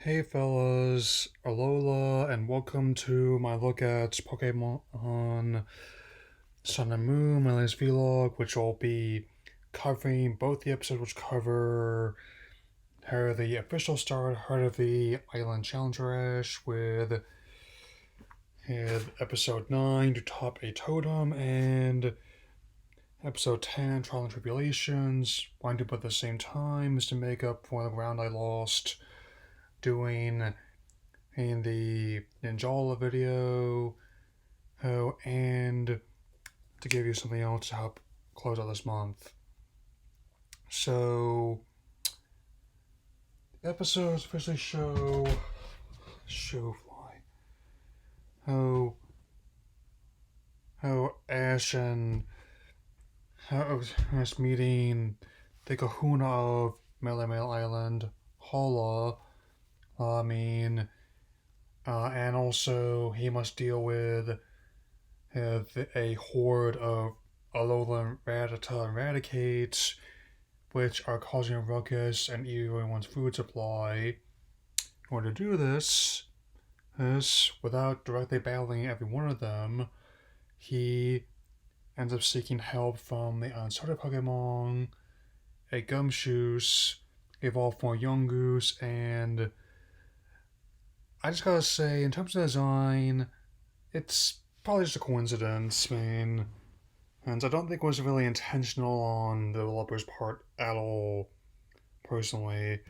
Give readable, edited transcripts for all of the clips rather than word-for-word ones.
Hey fellas, Alola, and welcome to my look at Pokemon Sun and Moon, my latest vlog, which will be covering both the episodes which cover how the official start, Heart of the Island Challenge Rush, with episode 9 to top a Totem, and episode 10, Trial and Tribulations, wind up at the same time, is to make up for the ground I lost doing in the Ninjala video, and to give you something else to help close out this month. So, episodes officially show fly how Ash and how Ash meeting the Kahuna of Melemele Island, Hala. And also he must deal with a horde of Alolan Rattata and Raticates, which are causing a ruckus and eating everyone's food supply. In order to do this, without directly battling every one of them, he ends up seeking help from the unstarted Pokemon, a Gumshoos, evolved from a Yungoos, and I just gotta say, in terms of design, it's probably just a coincidence. And I don't think it was really intentional on the developer's part at all, personally.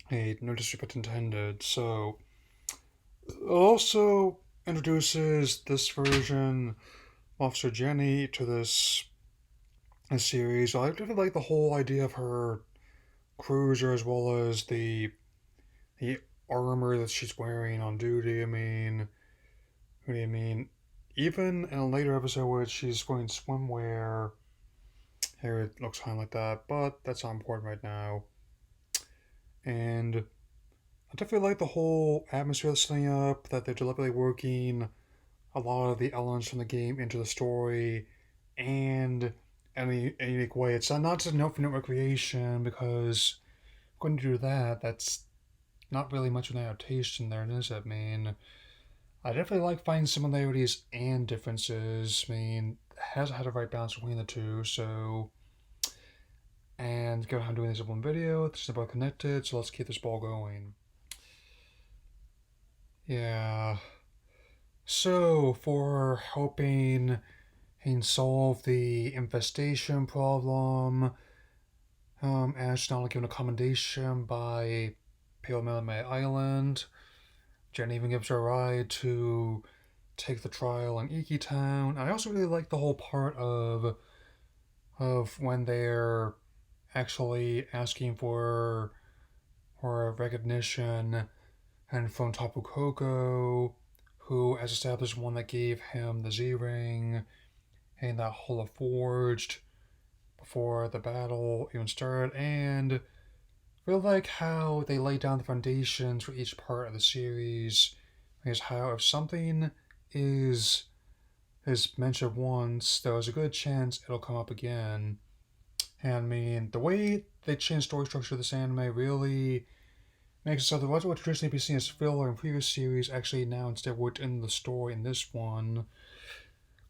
Hey, no disrespect intended. So, it also introduces this version of Officer Jenny to this series. I really like the whole idea of her cruiser as well as the armor that she's wearing on duty. What do you mean? Even in a later episode where she's wearing swimwear, here it looks kind of like that, but that's not important right now. And I definitely like the whole atmosphere that's setting up, that they're deliberately working a lot of the elements from the game into the story, and in a unique way. It's not just note for note recreation, because if we're going to do that, that's not really much of an adaptation there, is it? I definitely like finding similarities and differences. It hasn't had a right balance between the two, so. And given how I'm doing this in one video, this is about connected, so let's keep this ball going. Yeah. So, for helping solve the infestation problem, Ash not only given a commendation by Melemele Island. Jen even gives her a ride to take the trial in Iki Town. I also really like the whole part of when they're actually asking for recognition, and from Tapu Koko, who has established one that gave him the Z-Ring and that Holo Forged before the battle even started, and really like how they lay down the foundations for each part of the series. Because how if something is mentioned once, there's a good chance it'll come up again. And the way they changed story structure of this anime really makes it so that what would traditionally be seen as filler in previous series actually now instead worked in the story in this one.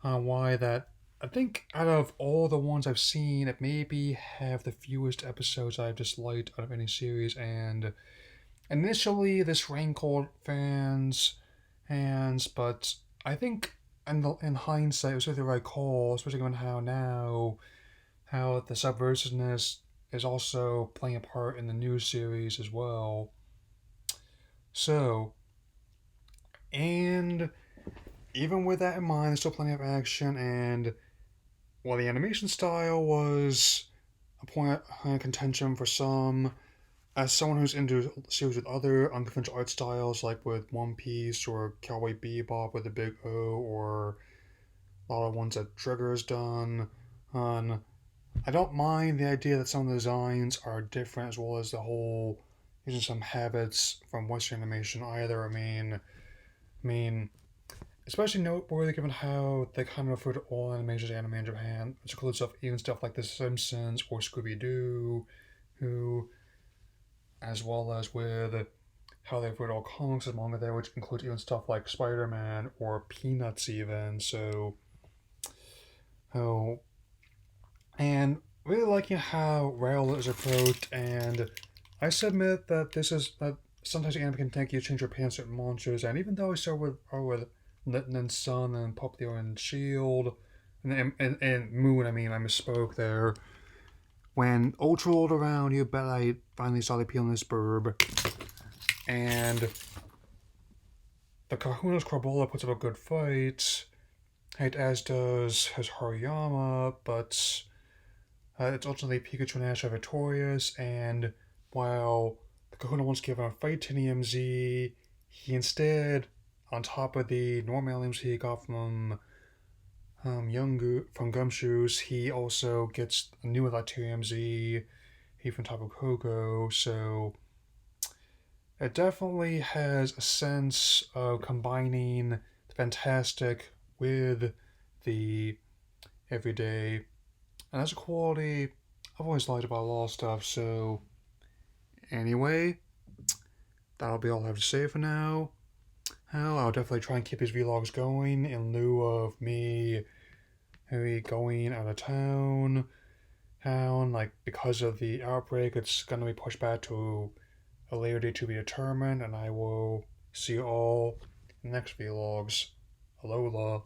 Why that I think out of all the ones I've seen, it maybe have the fewest episodes I've disliked out of any series, and initially this rankled fans, but I think in hindsight it was really the right call, especially given how the subversiveness is also playing a part in the new series as well. So, and even with that in mind, there's still plenty of action, and while the animation style was a point of contention for some, as someone who's into series with other unconventional art styles, like with One Piece or Cowboy Bebop with a big O, or a lot of ones that Trigger's done, I don't mind the idea that some of the designs are different, as well as the whole using some habits from Western animation either. Especially noteworthy given how they kind of refer to all animation as anime in Japan, which includes even stuff like The Simpsons or Scooby Doo, who, as well as with how they've read all comics and manga there, which includes even stuff like Spider-Man or Peanuts even. So, oh, and really liking how Rail is approached, and I submit that this is that sometimes anime can take you to change your pants at monsters, and even though I start with Litten and Sun and Popplio and Shield, and Moon, I mean, I misspoke there. When Ultra rolled around, you bet I finally started peeling this burb. And the Kahuna's Crabola puts up a good fight, as does his Hariyama, but it's ultimately Pikachu and Ash are victorious, and while the Kahuna wants to give him a fight to EMZ, he instead, on top of the normal items he got from from Gumshoes, he also gets a new EMZ, he from Tapu Koko, so it definitely has a sense of combining the fantastic with the everyday, and that's a quality I've always liked about a lot of stuff. So, anyway, that'll be all I have to say for now. Hell, I'll definitely try and keep these vlogs going in lieu of me maybe going out of town. Like, because of the outbreak, it's gonna be pushed back to a later date to be determined, and I will see you all in the next vlogs. Alola.